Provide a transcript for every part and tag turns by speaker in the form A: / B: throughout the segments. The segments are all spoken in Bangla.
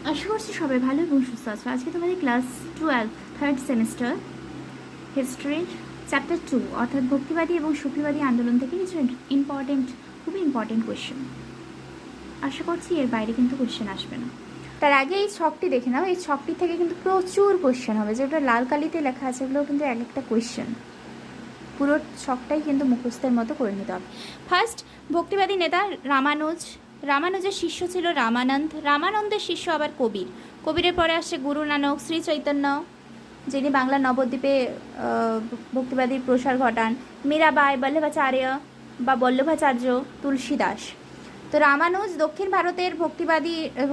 A: আশা করছি সবাই ভালো এবং সুস্থ আছো। আজকে তোমাদের ক্লাস 12 থার্ড সেমিস্টার হিস্ট্রির চ্যাপ্টার 2 অর্থাৎ ভক্তিবাদী এবং সুফিবাদী আন্দোলন থেকে কিছু খুবই ইম্পর্টেন্ট কোয়েশ্চেন। আশা করছি এর বাইরে কিন্তু কোয়েশ্চেন আসবে না। তার আগে এই ছকটি দেখে নাও, এই ছকটি থেকে কিন্তু প্রচুর কোয়েশ্চেন হবে, যেগুলো লাল কালিতে লেখা আছে এগুলো কিন্তু এক একটা কোয়েশ্চেন। পুরো ছকটাই কিন্তু মুখস্থের মতো করে নিতে হবে। ফার্স্ট, ভক্তিবাদী নেতা রামানুজ। রামানুজের শিষ্য ছিল রামানন্দ। রামানন্দের শিষ্য আবার কবির। কবিরের পরে আসছে গুরু নানক, শ্রী চৈতন্য, যিনি বাংলা নবদ্বীপে ভক্তিবাদীর প্রসার ঘটান, মীরাবাই, বল্লভাচার্য বা বল্লভাচার্য, তুলসীদাস। তো রামানুজ দক্ষিণ ভারতের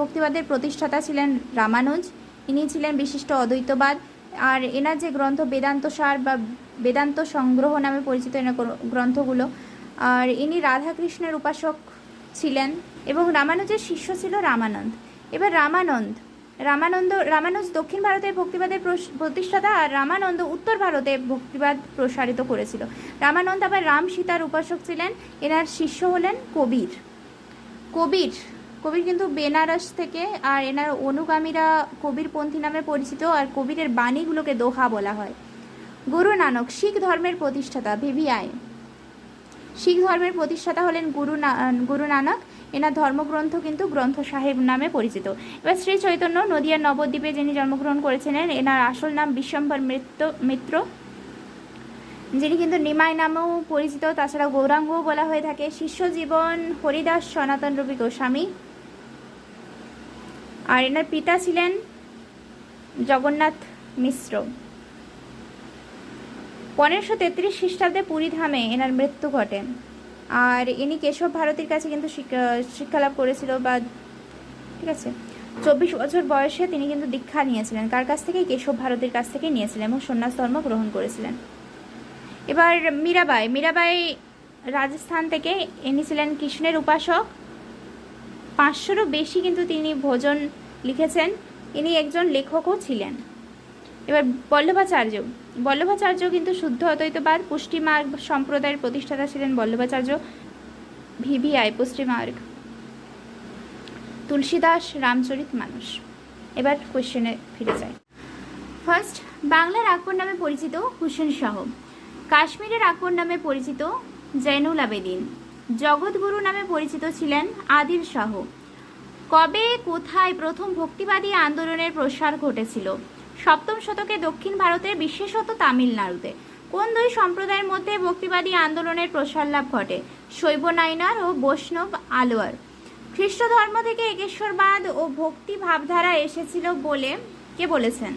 A: ভক্তিবাদের প্রতিষ্ঠাতা ছিলেন রামানুজ। ইনি ছিলেন বিশিষ্ট অদ্বৈতবাদ। আর এনার যে গ্রন্থ বেদান্তসার বা বেদান্ত সংগ্রহ নামে পরিচিত এনার গ্রন্থগুলো। আর ইনি রাধাকৃষ্ণের উপাসক ছিলেন এবং রামানুজের শিষ্য ছিল রামানন্দ। এবার রামানুজ দক্ষিণ ভারতের ভক্তিবাদের প্রতিষ্ঠাতা, আর রামানন্দ উত্তর ভারতে ভক্তিবাদ প্রসারিত করেছিল। রামানন্দ আবার রাম সীতার উপাসক ছিলেন। এনার শিষ্য হলেন কবির। কবির কিন্তু বেনারস থেকে, আর এনার অনুগামীরা কবিরপন্থী নামে পরিচিত, আর কবিরের বাণীগুলোকে দোহা বলা হয়। গুরু নানক শিখ ধর্মের প্রতিষ্ঠাতা, ভিভিআই। শিখ ধর্মের প্রতিষ্ঠাতা হলেন গুরু নানক। এনার ধর্মগ্রন্থ কিন্তু গ্রন্থ সাহেব নামে পরিচিত। এবার শ্রী চৈতন্য নদিয়ার নবদ্বীপে যিনি জন্মগ্রহণ করেছিলেন, এনার আসল নাম বিশ্বম্ভর মিত্র, যিনি কিন্তু নিমাই নামেও পরিচিত, তাছাড়া গৌরাঙ্গও বলা হয়ে থাকে। শিষ্য জীবন হরিদাস সনাতন রবি গোস্বামী। আর এনার পিতা ছিলেন জগন্নাথ মিশ্র। 1533 খ্রিস্টাব্দে পুরীধামে এনার মৃত্যু ঘটে। আর ইনি কেশব ভারতীর কাছে কিন্তু শিক্ষালাভ করেছিল, বা ঠিক আছে, 24 বছর বয়সে তিনি কিন্তু দীক্ষা নিয়েছিলেন। কার কাছ থেকে? কেশব ভারতীর কাছ থেকে নিয়েছিলেন এবং সন্ন্যাস ধর্ম গ্রহণ করেছিলেন। এবার মীরাবাই রাজস্থান থেকে, ইনি ছিলেন কৃষ্ণের উপাসক। 500রও বেশি কিন্তু তিনি ভজন লিখেছেন। ইনি একজন লেখকও ছিলেন। এবার বল্লভাচার্য কিন্তু শুদ্ধ অদ্বৈতবাদ পুষ্টিমার্গ সম্প্রদায়ের প্রতিষ্ঠাতা ছিলেন বল্লভাচার্য, ভিভিআই পুষ্টিমার্গ। তুলসীদাস রামচরিত মানস। এবার কোয়েশ্চেনে ফিরে যায়। ফার্স্ট, বাংলার আকবর নামে পরিচিত হুসেন শাহ। কাশ্মীরের আকবর নামে পরিচিত জৈনুল আবেদিন। জগৎগুরু নামে পরিচিত ছিলেন আদিল শাহ। কবে কোথায় প্রথম ভক্তিবাদী আন্দোলনের প্রসার ঘটেছিল? 7ম শতকে দক্ষিণ ভারতে, বিশেষত তামিলনাড়ুতে। কোন দুই সম্প্রদায়ের মধ্যে ভক্তিবাদী আন্দোলনের প্রসার লাভ ঘটে? শৈব নাইনার ও বৈষ্ণব আলোয়ার। খ্রিস্ট ধর্ম থেকে একেশ্বরবাদ ও ভক্তি ভাবধারা এসেছিল বলে কে বলেছেন?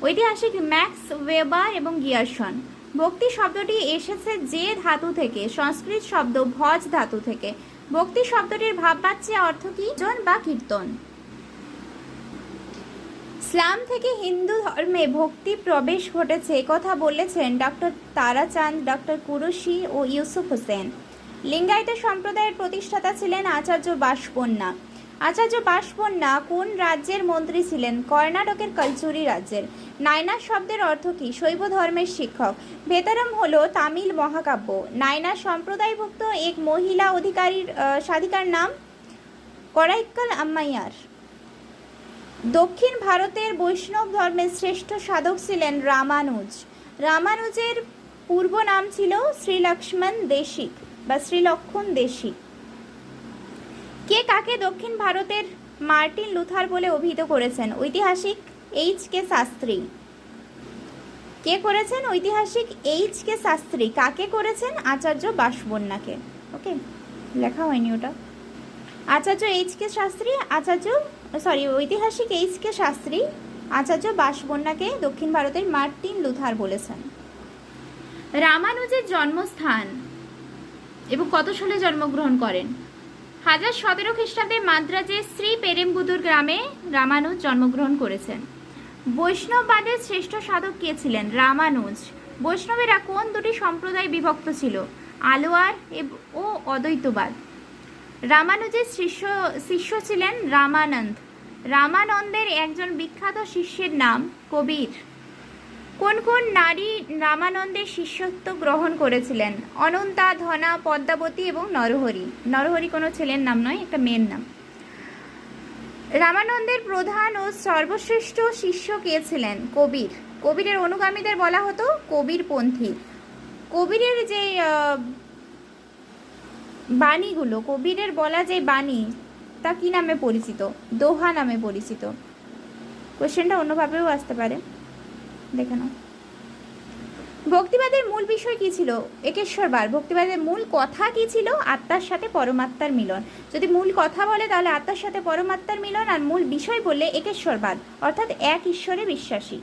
A: ঐতিহাসিক ম্যাক্স ওয়েবার এবং গিয়ারসন। ভক্তি শব্দটি এসেছে যে ধাতু থেকে? সংস্কৃত শব্দ ভজ ধাতু থেকে। ভক্তি শব্দটির ভাববাচ্যে অর্থ কি? জন বা কীর্তন। ইসলাম থেকে হিন্দু ধর্মে ভক্তি প্রবেশ ঘটেছে কথা বলেছেন ডক্টর তারাচাঁদ, ডক্টর কুরুশি ও ইউসুফ হোসেন। লিঙ্গায়ত সম্প্রদায়ের প্রতিষ্ঠাতা ছিলেন আচার্য বাসপন্না। আচার্য বাসপন্না কোন রাজ্যের মন্ত্রী ছিলেন? কর্ণাটকের কলচুরি রাজ্যের। নায়না শব্দের অর্থ কি? শৈব ধর্মের শিক্ষক। ভেতারম হলো তামিল মহাকাব্য। নায়না সম্প্রদায়ভুক্ত এক মহিলা সাধিকার নাম করাইক্কাল আম্মাইয়ার। দক্ষিণ ভারতের বৈষ্ণব ধর্মের শ্রেষ্ঠ সাধক ছিলেন রামানুজ। রামানুজের পূর্ব নাম ছিল শ্রীলক্ষ্মণ দেশিক বা শ্রীলক্ষণ দেশিক। কে কাকে দক্ষিণ ভারতের মার্টিন লুথার বলে অভিহিত করেছেন? ঐতিহাসিক এইচ.কে শাস্ত্রী। কে করেছেন? ঐতিহাসিক এইচ.কে শাস্ত্রী। কাকে করেছেন? আচার্য বাসবন্যাকে। ওকে, লেখা হয়নি ওটা। আচার্য এইচ.কে শাস্ত্রী, ঐতিহাসিক এইচ.কে শাস্ত্রী আচার্য বাসবন্যাকে দক্ষিণ ভারতের মার্টিন লুথার বলেছেন। রামানুজের জন্মস্থান এবং কত সালে জন্মগ্রহণ করেন? 1017 খ্রিস্টাব্দে মাদ্রাজের শ্রী পেরেম্বুদুর গ্রামে রামানুজ জন্মগ্রহণ করেছেন। বৈষ্ণববাদের শ্রেষ্ঠ সাধক কে ছিলেন? রামানুজ। বৈষ্ণবেরা কোন দুটি সম্প্রদায় বিভক্ত ছিল? আলোয়ার ও অদ্বৈতবাদ। রামানুজের শিষ্য ছিলেন রামানন্দ। রামানন্দের একজন বিখ্যাত শিষ্যের নাম কবির। কোন কোন নারী রামানন্দের শিষ্যত্ব গ্রহণ করেছিলেন? অনন্তা, ধনা, পদ্মাবতী এবং নরহরি। নরহরি কোনো ছেলের নাম নয়, একটা মেয়ের নাম। রামানন্দের প্রধান ও সর্বশ্রেষ্ঠ শিষ্য কে ছিলেন? কবির। কবিরের অনুগামীদের বলা হতো কবিরপন্থী। কবিরের যে বাণীগুলো, কবিরের বলা যে বাণী, তা কি নামে পরিচিত? দোহা নামে পরিচিত। কোশ্চেনটা অন্যভাবেও আসতে পারে, দেখে নাও। ভক্তিবাদের মূল বিষয় কি ছিল? একেশ্বরবাদ। ভক্তিবাদের মূল কথা কি ছিল? আত্মার সাথে পরমাত্মার মিলন। যদি মূল কথা বলে তাহলে আত্মার সাথে পরমাত্মার মিলন, আর মূল বিষয় বললে একেশ্বরবাদ, অর্থাৎ এক ঈশ্বরে বিশ্বাসী।